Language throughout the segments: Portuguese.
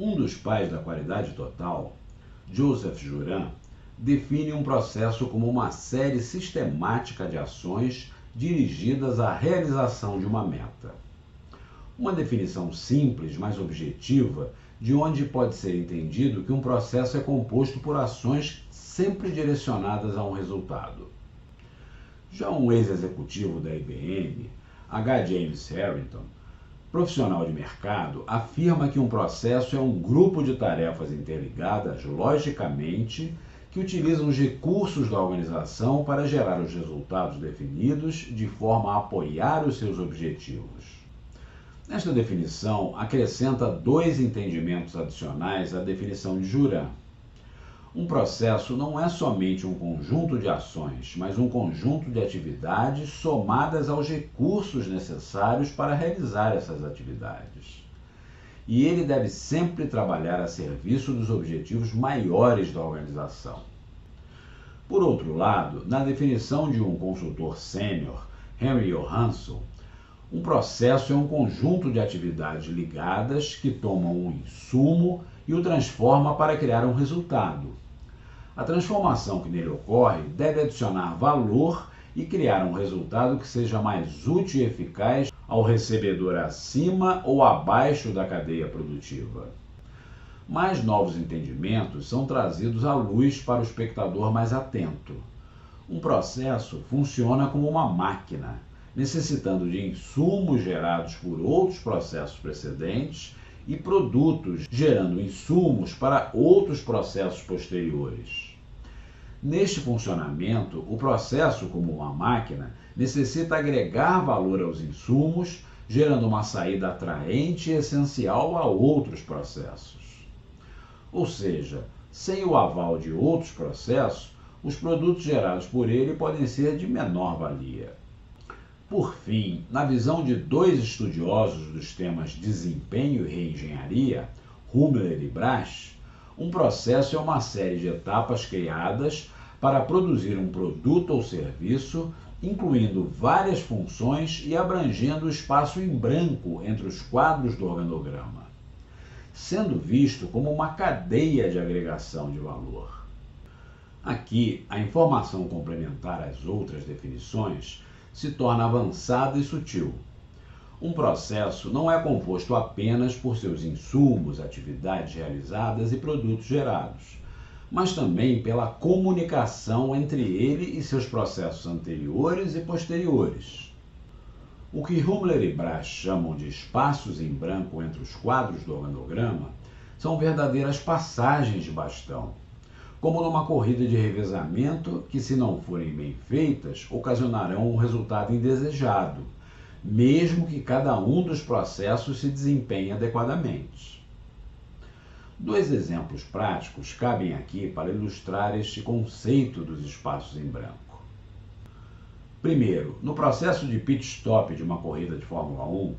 Um dos pais da qualidade total, Joseph Juran, define um processo como uma série sistemática de ações dirigidas à realização de uma meta. Uma definição simples, mas objetiva, de onde pode ser entendido que um processo é composto por ações sempre direcionadas a um resultado. Já um ex-executivo da IBM, H. James Harrington, profissional de mercado, afirma que um processo é um grupo de tarefas interligadas logicamente que utilizam os recursos da organização para gerar os resultados definidos de forma a apoiar os seus objetivos. Nesta definição, acrescenta dois entendimentos adicionais à definição de Juran. Um processo não é somente um conjunto de ações, mas um conjunto de atividades somadas aos recursos necessários para realizar essas atividades. E ele deve sempre trabalhar a serviço dos objetivos maiores da organização. Por outro lado, na definição de um consultor sênior, Henry Johansson, um processo é um conjunto de atividades ligadas que tomam um insumo e o transforma para criar um resultado. A transformação que nele ocorre deve adicionar valor e criar um resultado que seja mais útil e eficaz ao recebedor acima ou abaixo da cadeia produtiva. Mais novos entendimentos são trazidos à luz para o espectador mais atento. Um processo funciona como uma máquina, necessitando de insumos gerados por outros processos precedentes e produtos gerando insumos para outros processos posteriores. Neste funcionamento, o processo, como uma máquina, necessita agregar valor aos insumos, gerando uma saída atraente e essencial a outros processos. Ou seja, sem o aval de outros processos, os produtos gerados por ele podem ser de menor valia. Por fim, na visão de dois estudiosos dos temas desempenho e reengenharia, Hummler e Brash, um processo é uma série de etapas criadas para produzir um produto ou serviço, incluindo várias funções e abrangendo o espaço em branco entre os quadros do organograma, sendo visto como uma cadeia de agregação de valor. Aqui, a informação complementar às outras definições se torna avançada e sutil. Um processo não é composto apenas por seus insumos, atividades realizadas e produtos gerados, mas também pela comunicação entre ele e seus processos anteriores e posteriores. O que Hummler e Brash chamam de espaços em branco entre os quadros do organograma são verdadeiras passagens de bastão, como numa corrida de revezamento que, se não forem bem feitas, ocasionarão um resultado indesejado, mesmo que cada um dos processos se desempenhe adequadamente. Dois exemplos práticos cabem aqui para ilustrar este conceito dos espaços em branco. Primeiro, no processo de pit stop de uma corrida de Fórmula 1,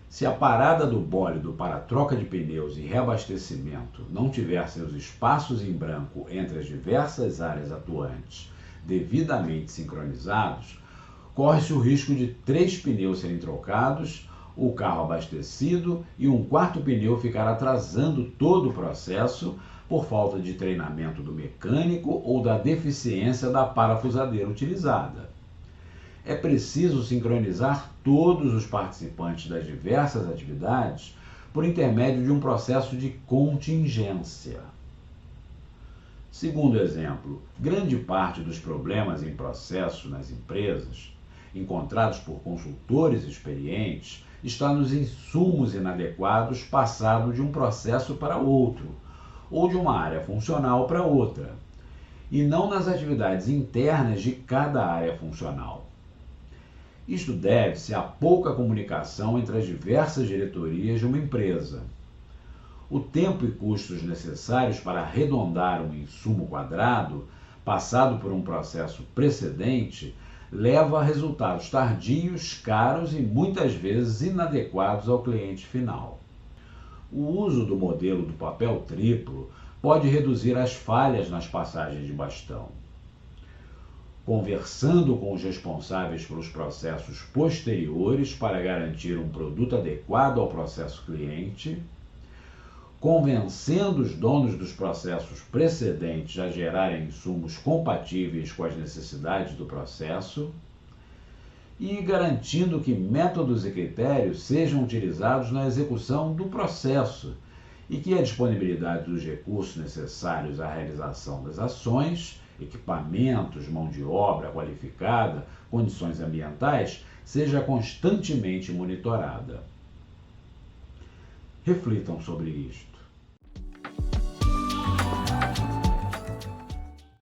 se a parada do bólido para troca de pneus e reabastecimento não tiver seus espaços em branco entre as diversas áreas atuantes devidamente sincronizados, corre-se o risco de 3 pneus serem trocados, o carro abastecido e um quarto pneu ficar atrasando todo o processo por falta de treinamento do mecânico ou da deficiência da parafusadeira utilizada. É preciso sincronizar todos os participantes das diversas atividades por intermédio de um processo de contingência. Segundo exemplo, grande parte dos problemas em processo nas empresas, encontrados por consultores experientes, está nos insumos inadequados passados de um processo para outro, ou de uma área funcional para outra, e não nas atividades internas de cada área funcional. Isto deve-se à pouca comunicação entre as diversas diretorias de uma empresa. O tempo e custos necessários para arredondar um insumo quadrado, passado por um processo precedente, leva a resultados tardios, caros e muitas vezes inadequados ao cliente final. O uso do modelo do papel triplo pode reduzir as falhas nas passagens de bastão. Conversando com os responsáveis pelos processos posteriores para garantir um produto adequado ao processo cliente, convencendo os donos dos processos precedentes a gerarem insumos compatíveis com as necessidades do processo e garantindo que métodos e critérios sejam utilizados na execução do processo e que a disponibilidade dos recursos necessários à realização das ações, equipamentos, mão de obra qualificada, condições ambientais, seja constantemente monitorada. Reflitam sobre isto.